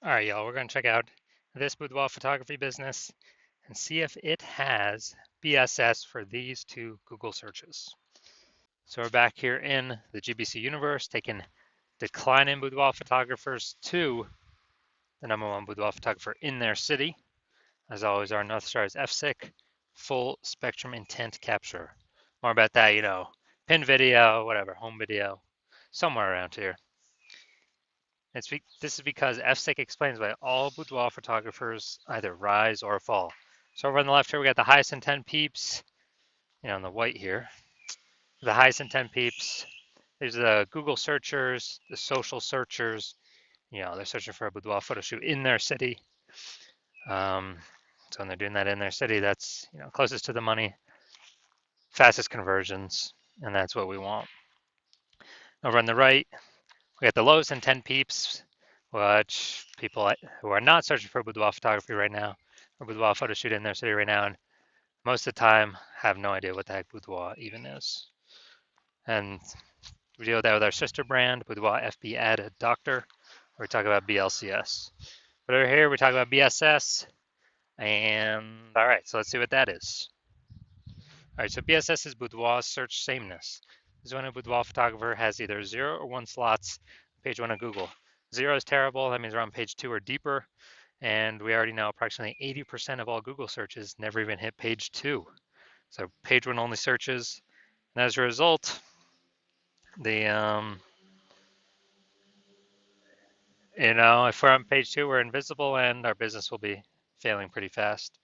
All right, y'all, we're going to check out this boudoir photography business and see if it has BSS for these two Google searches. So we're back here in the GBC universe, taking declining boudoir photographers to the #1 boudoir photographer in their city. As always, our North Star is FSIC, full spectrum intent capture. More about that, pin video, whatever, home video, somewhere around here. This is because FSIC explains why all boudoir photographers either rise or fall. So over on the left here, we got the highest intent peeps, in the white here. The highest intent peeps. These are the Google searchers, the social searchers. They're searching for a boudoir photo shoot in their city. So when they're doing that in their city, that's closest to the money, fastest conversions, and that's what we want. Over on the right, we got the lowest intent peeps, which people who are not searching for boudoir photography right now, or boudoir photo shoot in their city right now, and most of the time have no idea what the heck boudoir even is. And we deal with that with our sister brand, Boudoir FB Ad Doctor, where we talk about BLCS. But over here, we talk about BSS, and all right, so let's see what that is. All right, so BSS is boudoir search sameness. This is when a boudoir photographer has either 0 or 1 slots on page 1 of Google. 0 is terrible, that means we're on page 2 or deeper, and we already know approximately 80% of all Google searches never even hit page 2. So page 1 only searches, and as a result, if we're on page 2, we're invisible and our business will be failing pretty fast.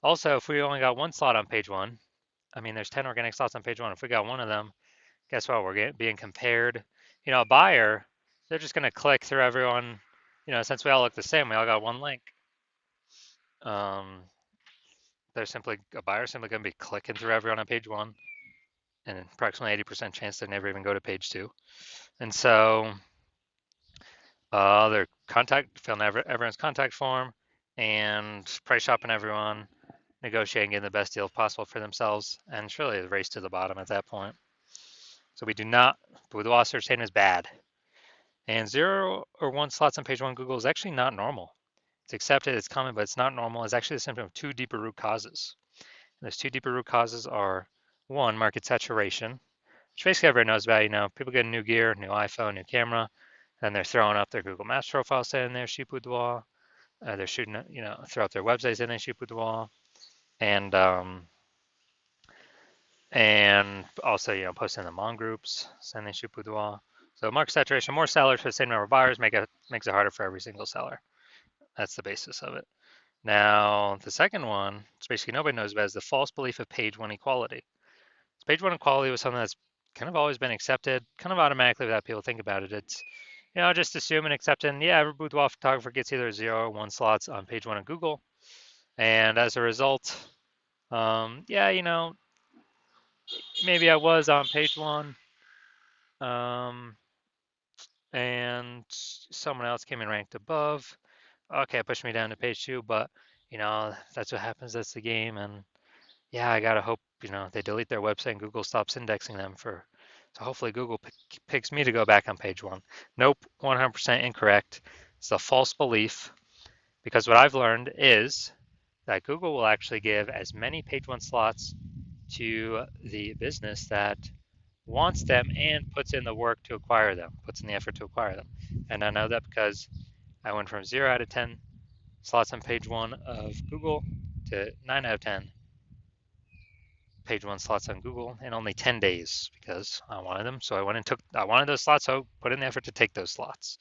Also, if we only got 1 slot on page 1, there's 10 organic slots on page 1. If we got 1 of them, guess what? We're being compared. A buyer, they're just going to click through everyone. Since we all look the same, we all got 1 link. A buyer simply going to be clicking through everyone on page 1, and approximately 80% chance they never even go to page 2. And so their filling everyone's contact form and price shopping everyone, negotiating, getting the best deal possible for themselves, and it's really a race to the bottom at that point. So boudoir search chain is bad. And 0 or 1 slots on page 1 Google is actually not normal. It's accepted, it's common, but it's not normal. It's actually the symptom of 2 deeper root causes. And those 2 deeper root causes are 1, market saturation, which basically everyone knows about. People get new gear, new iPhone, new camera, and they're throwing up their Google Maps profile saying they're shoot boudoir. They're shooting, throw up their websites saying they shoot boudoir, and also, posting in the Mon groups saying they shoot boudoir. So market saturation, more sellers for the same number of buyers makes it harder for every single seller. That's the basis of it. Now, the second one, which basically nobody knows about, is the false belief of page 1 equality. So page 1 equality was something that's kind of always been accepted, kind of automatically without people think about it. It's, just assume and accept, and every boudoir photographer gets either 0 or 1 slots on page 1 of Google. And as a result, maybe I was on page 1, and someone else came and ranked above. Okay, it pushed me down to page 2, but that's what happens. That's the game, and I gotta hope they delete their website and Google stops indexing them so hopefully Google picks me to go back on page 1. Nope, 100% incorrect. It's a false belief, because what I've learned is that Google will actually give as many page 1 slots to the business that wants them and puts in the work to acquire them, puts in the effort to acquire them. And I know that because I went from 0 out of 10 slots on page 1 of Google to 9 out of 10 page 1 slots on Google in only 10 days, because I wanted them. So I wanted those slots, so put in the effort to take those slots.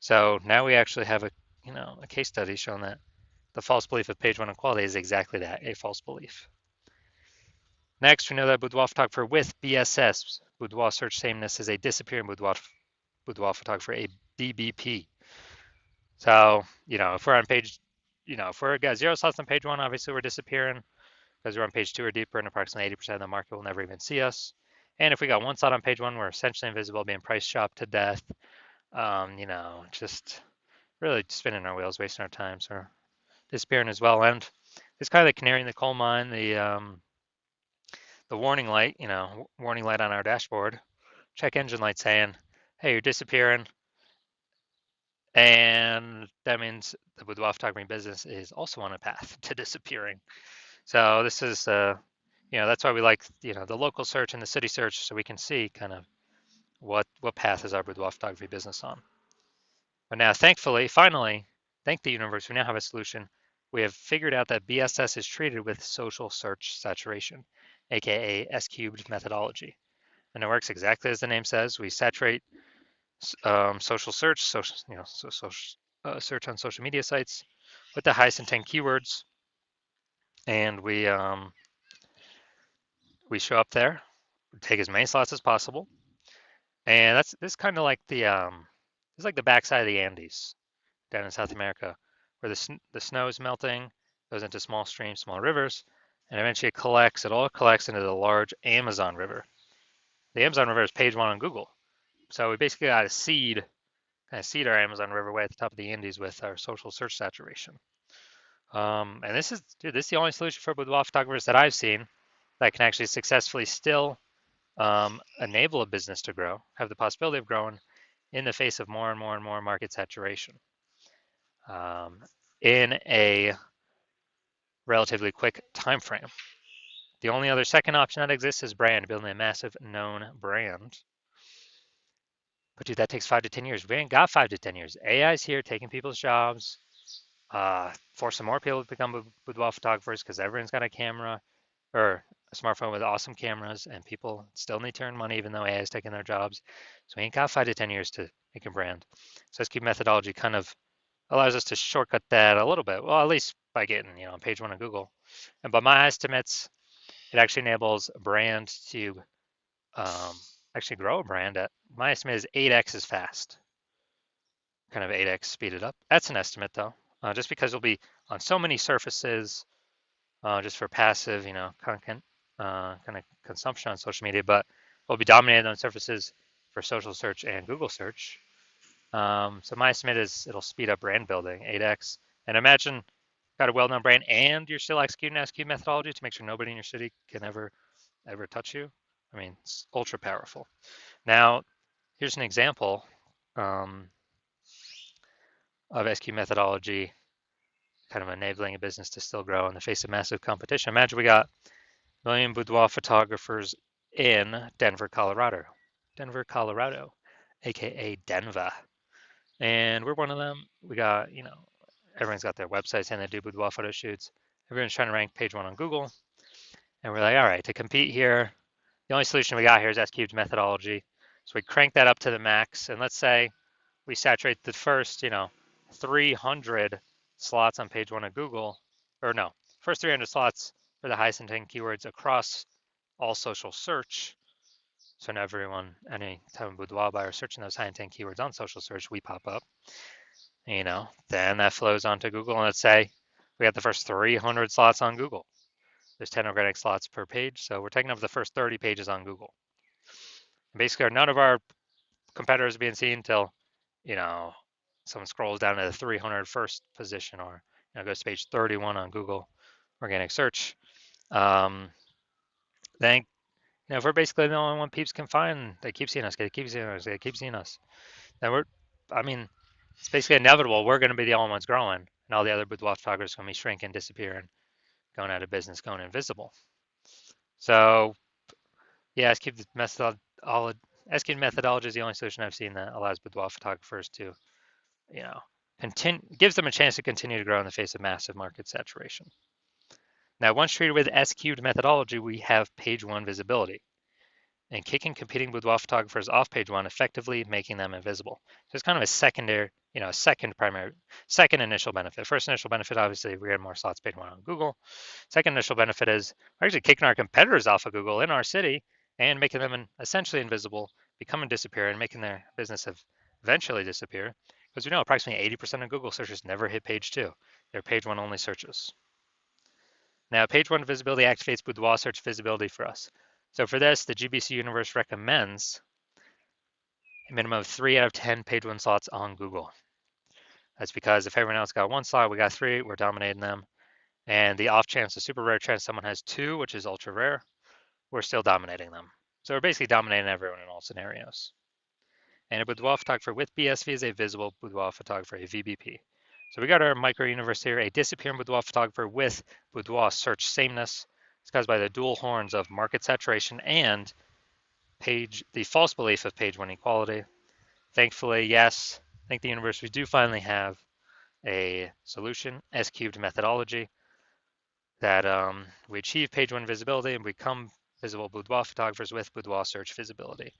So now we actually have a case study showing that the false belief of page 1 equality is exactly that, a false belief. Next, we know that boudoir photographer with BSS, boudoir search sameness, is a disappearing boudoir photographer, a BBP. So, if we're on page, if we're got 0 slots on page 1, obviously we're disappearing because we're on page 2 or deeper, and approximately 80% of the market will never even see us. And if we got 1 slot on page 1, we're essentially invisible, being price shopped to death. Just really spinning our wheels, wasting our time, so disappearing as well. And it's kind of the canary in the coal mine, the warning light, warning light on our dashboard, check engine light saying, hey, you're disappearing. And that means the boudoir photography business is also on a path to disappearing. So this is, that's why we like, the local search and the city search, so we can see kind of what path is our boudoir photography business on. But now, thankfully, finally, thank the universe, we now have a solution. We have figured out that BSS is treated with social search saturation, aka S cubed methodology. And it works exactly as the name says. We saturate social search, search on social media sites with the highest intent keywords, and we show up there, take as many slots as possible, and that's this kind of like it's like the backside of the Andes down in South America, where the snow is melting, goes into small streams, small rivers, and eventually it all collects into the large Amazon River. The Amazon River is page one on Google, so we basically got to seed our Amazon River way at the top of the Andes with our social search saturation. And this is the only solution for boudoir photographers that I've seen that can actually successfully still enable a business to grow, have the possibility of growing in the face of more and more and more market saturation in a relatively quick time frame. The only other second option that exists is brand, building a massive known brand. But dude, that takes 5 to 10 years. We ain't got 5 to 10 years. AI's here taking people's jobs, forcing more people to become boudoir photographers because everyone's got a camera or a smartphone with awesome cameras, and people still need to earn money even though AI is taking their jobs. So we ain't got 5 to 10 years to make a brand. So SQ methodology kind of allows us to shortcut that a little bit. Well, at least by getting, on page one of Google. And by my estimates, it actually enables a brand to actually grow a brand at, my estimate is 8x as fast, kind of 8x speeded up. That's an estimate though, just because it'll be on so many surfaces, just for passive, content kind of consumption on social media, but it'll be dominated on surfaces for social search and Google search. So my estimate is it'll speed up brand building 8x. And imagine got a well-known brand and you're still executing SQ methodology to make sure nobody in your city can ever touch you. I mean, it's ultra powerful. Now, here's an example of SQ methodology kind of enabling a business to still grow in the face of massive competition. Imagine we got a million boudoir photographers in Denver, Colorado. Denver, Colorado, aka Denver. And we're one of them. We got, everyone's got their websites and they do boudoir photo shoots. Everyone's trying to rank page one on Google. And we're like, all right, to compete here, the only solution we got here is S-cubed methodology. So we crank that up to the max. And let's say we saturate the first, 300 slots on page one of Google, or no, first 300 slots for the highest intent keywords across all social search. So now everyone, any type of boudoir buyer searching those high intent keywords on social search, we pop up. Then that flows onto Google, and let's say we got the first 300 slots on Google. There's 10 organic slots per page, so we're taking up the first 30 pages on Google. And basically, none of our competitors are being seen until, someone scrolls down to the 301st position, or goes to page 31 on Google organic search. Then, if we're basically the only one peeps can find, they keep seeing us, they keep seeing us, they keep seeing us. Then it's basically inevitable. We're going to be the only ones growing, and all the other boudoir photographers are going to be shrinking, disappearing, going out of business, going invisible. So, yeah, SQ methodology is the only solution I've seen that allows boudoir photographers to, gives them a chance to continue to grow in the face of massive market saturation. Now, once treated with SQ'd methodology, we have page one visibility and kicking competing boudoir photographers off page one, effectively making them invisible. So it's kind of a second initial benefit. First initial benefit, obviously, we're getting more slots page one on Google. Second initial benefit is we're actually kicking our competitors off of Google in our city and making them essentially invisible, becoming disappear, and making their business eventually disappear. Because we know approximately 80% of Google searches never hit page two. They're page one only searches. Now, page one visibility activates boudoir search visibility for us. So for this, the GBC universe recommends a minimum of 3 out of 10 page one slots on Google. That's because if everyone else got one slot, we got 3, we're dominating them. And the off chance, the super rare chance someone has 2, which is ultra rare, we're still dominating them. So we're basically dominating everyone in all scenarios. And a boudoir photographer with BSV is a visible boudoir photographer, a VBP. So we got our micro universe here, a disappearing boudoir photographer with boudoir search sameness. It's caused by the dual horns of market saturation and the false belief of page one equality. Thankfully, yes, I think the universe, we do finally have a solution, S cubed methodology, that we achieve page one visibility and become visible boudoir photographers with boudoir search visibility.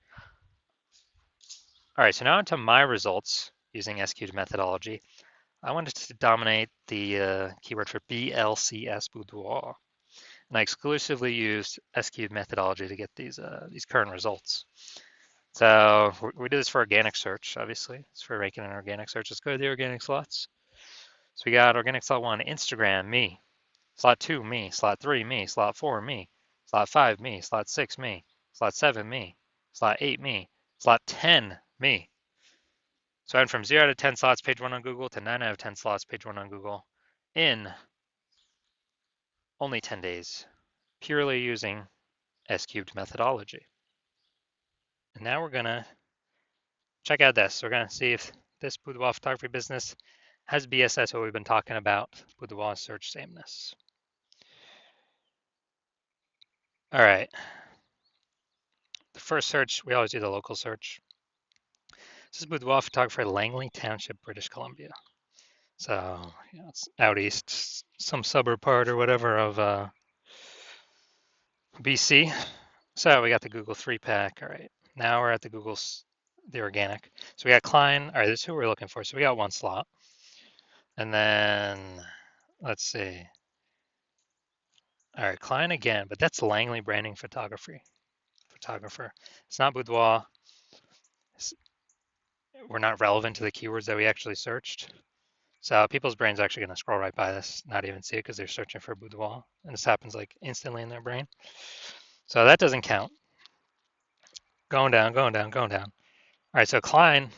All right, so now into my results using S cubed methodology. I wanted to dominate the keyword for BLCS boudoir, and I exclusively used S cubed methodology to get these current results. So we do this for organic search, obviously. It's for ranking in organic search. Let's go to the organic slots. So we got organic slot 1, Instagram, me. Slot 2, me. Slot 3, me. Slot 4, me. Slot 5, me. Slot 6, me. Slot 7, me. Slot 8, me. Slot 10, me. So I went from 0 out of 10 slots page 1 on Google to 9 out of 10 slots page 1 on Google in only 10 days, purely using S cubed methodology. And now we're going to check out this. We're going to see if this boudoir photography business has BSS, what we've been talking about, boudoir search sameness. All right. The first search, we always do the local search. This is boudoir photographer, Langley Township, British Columbia. So it's out east, some suburb part or whatever of BC. So we got the Google 3-pack. All right. Now we're at the organic. So we got Klein. All right, this is who we're looking for. So we got one slot. And then let's see. All right, Klein again, but that's Langley Branding Photographer. It's not boudoir. We're not relevant to the keywords that we actually searched. So people's brains are actually going to scroll right by this, not even see it because they're searching for boudoir. And this happens like instantly in their brain. So that doesn't count. Going down, going down, going down. All right, so Klein,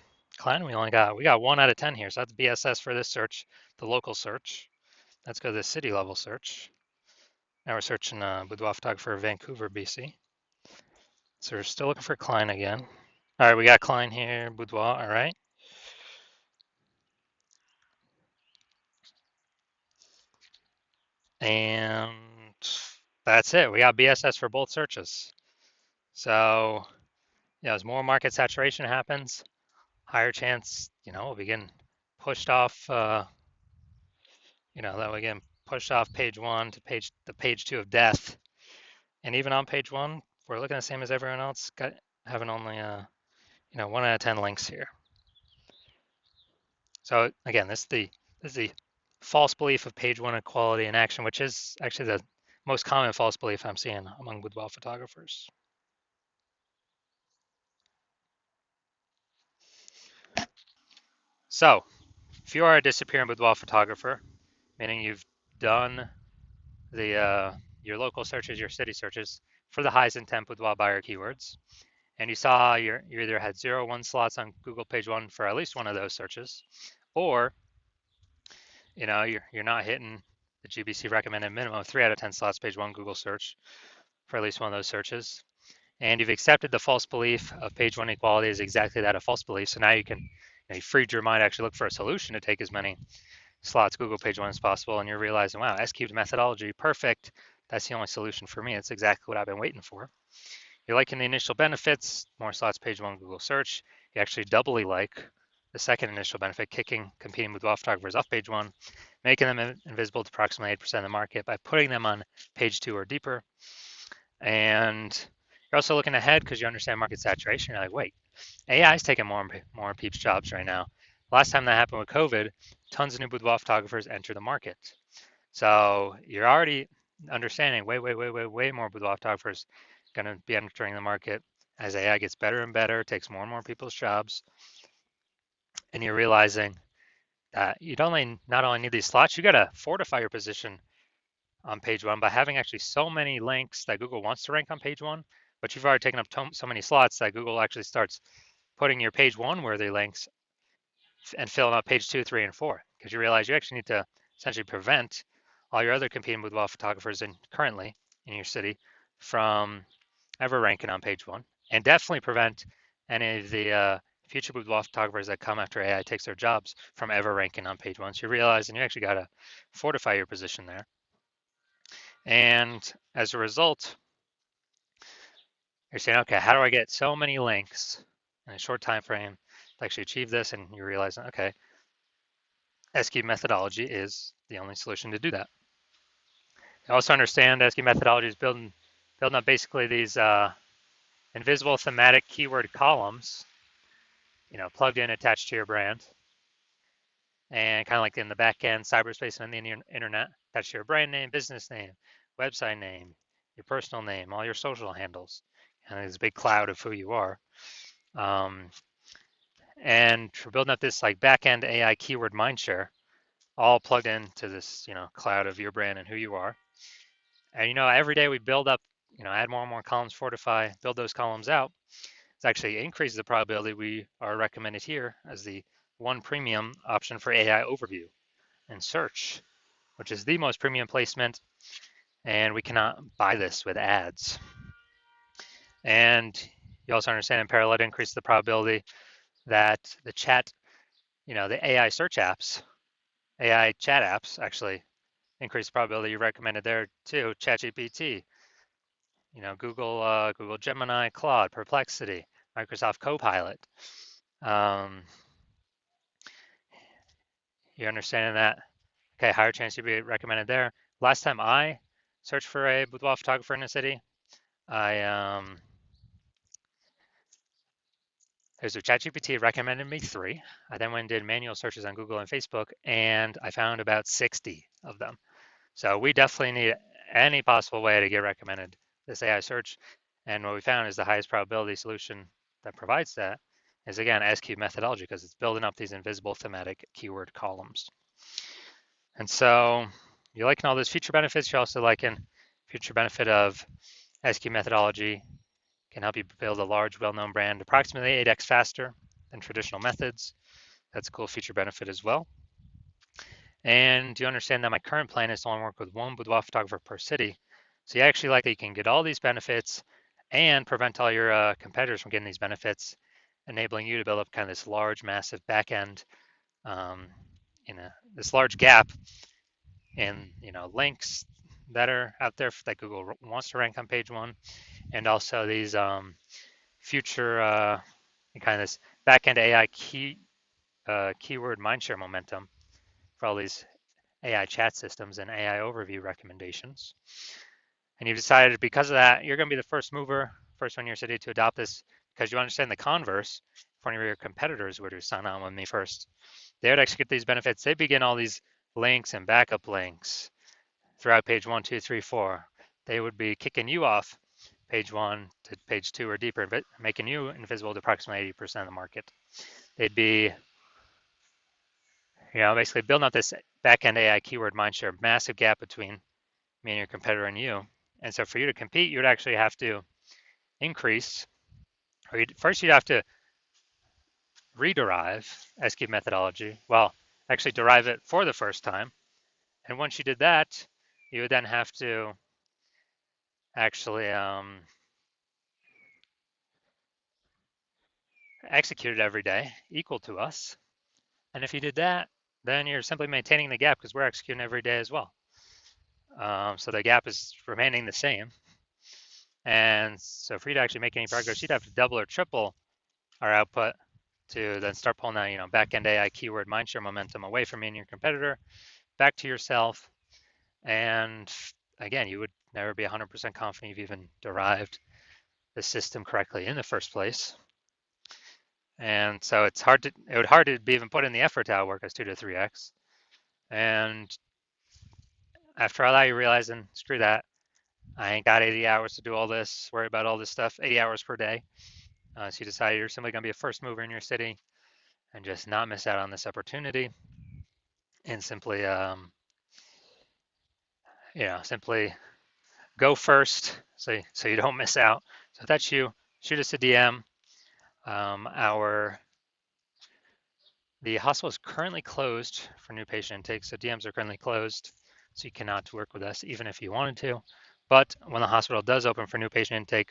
we got 1 out of 10 here. So that's BSS for this search, the local search. Let's go to the city level search. Now we're searching boudoir photographer, Vancouver, BC. So we're still looking for Klein again. All right, we got Klein here, boudoir, all right. And that's it. We got BSS for both searches. So, as more market saturation happens, higher chance, we'll begin pushed off, that we get pushed off page 1 to page 2 of death. And even on page 1, we're looking the same as everyone else, having only 1 out of 10 links here. So again, this is the false belief of page 1 equality in action, which is actually the most common false belief I'm seeing among boudoir photographers. So if you are a disappearing boudoir photographer, meaning you've done your local searches, your city searches for the highest intent boudoir buyer keywords, and you saw you either had 0 or 1 slots on Google page 1 for at least one of those searches, or you're not hitting the GBC recommended minimum of 3 out of 10 slots page 1 Google search for at least one of those searches, and you've accepted the false belief of page 1 equality is exactly that, a false belief. So now you can you freed your mind to actually look for a solution to take as many slots Google page 1 as possible, and you're realizing, wow, S cubed methodology, perfect. That's the only solution for me. It's exactly what I've been waiting for. You're liking the initial benefits, more slots page 1 Google search. You actually doubly like the second initial benefit, kicking competing boudoir photographers off page 1, making them invisible to approximately 8% of the market by putting them on page 2 or deeper. And you're also looking ahead because you understand market saturation. You're like, wait, AI is taking more peeps jobs right now. Last time that happened with COVID, tons of new boudoir photographers enter the market. So you're already understanding way more boudoir photographers going to be entering the market as AI gets better and better, takes more and more people's jobs. And you're realizing that you not only need these slots, you got to fortify your position on page 1 by having actually so many links that Google wants to rank on page 1, but you've already taken up so many slots that Google actually starts putting your page 1 worthy links and filling up page 2, 3, and 4, because you realize you actually need to essentially prevent all your other competing boudoir photographers currently in your city from ever ranking on page 1, and definitely prevent any of the future boudoir photographers that come after AI takes their jobs from ever ranking on page one. So you realize, and you actually got to fortify your position there. And as a result, you're saying, okay, how do I get so many links in a short time frame to actually achieve this? And you realize, okay, SQ methodology is the only solution to do that. You also understand SQ methodology is building up basically these invisible thematic keyword columns, plugged in, attached to your brand, and kind of like in the back end, cyberspace and the internet, attached to your brand name, business name, website name, your personal name, all your social handles, and there's a big cloud of who you are. And we're building up this like back end AI keyword mindshare, all plugged into this, cloud of your brand and who you are. And every day we build up, add more and more columns, fortify, build those columns out. It actually increases the probability we are recommended here as the one premium option for AI overview and search, which is the most premium placement, and we cannot buy this with ads. And you also understand in parallel to increase the probability that the chat, the AI search apps, AI chat apps actually increase the probability you recommended there too. ChatGPT, Google Gemini, Claude, Perplexity, Microsoft Copilot. You understanding that? Okay, higher chance you'd be recommended there. Last time I searched for a boudoir photographer in a city, there's a ChatGPT recommended me 3. I then went and did manual searches on Google and Facebook, and I found about 60 of them. So we definitely need any possible way to get recommended this AI search. And what we found is the highest probability solution that provides that is, again, SQ methodology, because it's building up these invisible thematic keyword columns. And so you're liking all those feature benefits. You're also liking future benefit of SQ methodology can help you build a large, well-known brand approximately 8x faster than traditional methods. That's a cool feature benefit as well. And you understand that my current plan is to only work with one boudoir photographer per city. So you actually like that you can get all these benefits and prevent all your competitors from getting these benefits, enabling you to build up kind of this large, massive back end, this large gap in links that are out there that Google wants to rank on page one, and also these future kind of this back-end AI keyword mindshare momentum for all these AI chat systems and AI overview recommendations. And you've decided because of that, you're going to be the first mover, first one in your city to adopt this, because you understand the converse. If one of your competitors were to sign on with me first, they would actually get these benefits. They begin all these links and backup links throughout page 1, 2, 3, 4. They would be kicking you off page 1 to page 2 or deeper, making you invisible to approximately 80% of the market. They'd be, basically building up this back-end AI keyword mindshare, massive gap between me and your competitor and you. And so for you to compete, you would actually have to increase, or first you'd have to rederive SQ methodology. Well, actually derive it for the first time. And once you did that, you would then have to actually execute it every day, equal to us. And if you did that, then you're simply maintaining the gap because we're executing every day as well. So the gap is remaining the same. And so for you to actually make any progress, you'd have to double or triple our output to then start pulling that, back-end AI keyword mindshare momentum away from you and your competitor, back to yourself. And again, you would never be 100% confident you've even derived the system correctly in the first place. And so it would hard to be even put in the effort to outwork us 2 to 3x. And after all that, you realize, and screw that, I ain't got 80 hours to do all this, worry about all this stuff, 80 hours per day. So you decide you're simply going to be a first mover in your city and just not miss out on this opportunity, and simply, simply go first so you don't miss out. So if that's you, shoot us a DM. The hospital is currently closed for new patient intake, so DMs are currently closed, so you cannot work with us even if you wanted to. But when the hospital does open for new patient intake,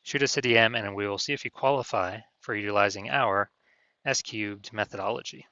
shoot us a DM and we will see if you qualify for utilizing our S cubed methodology.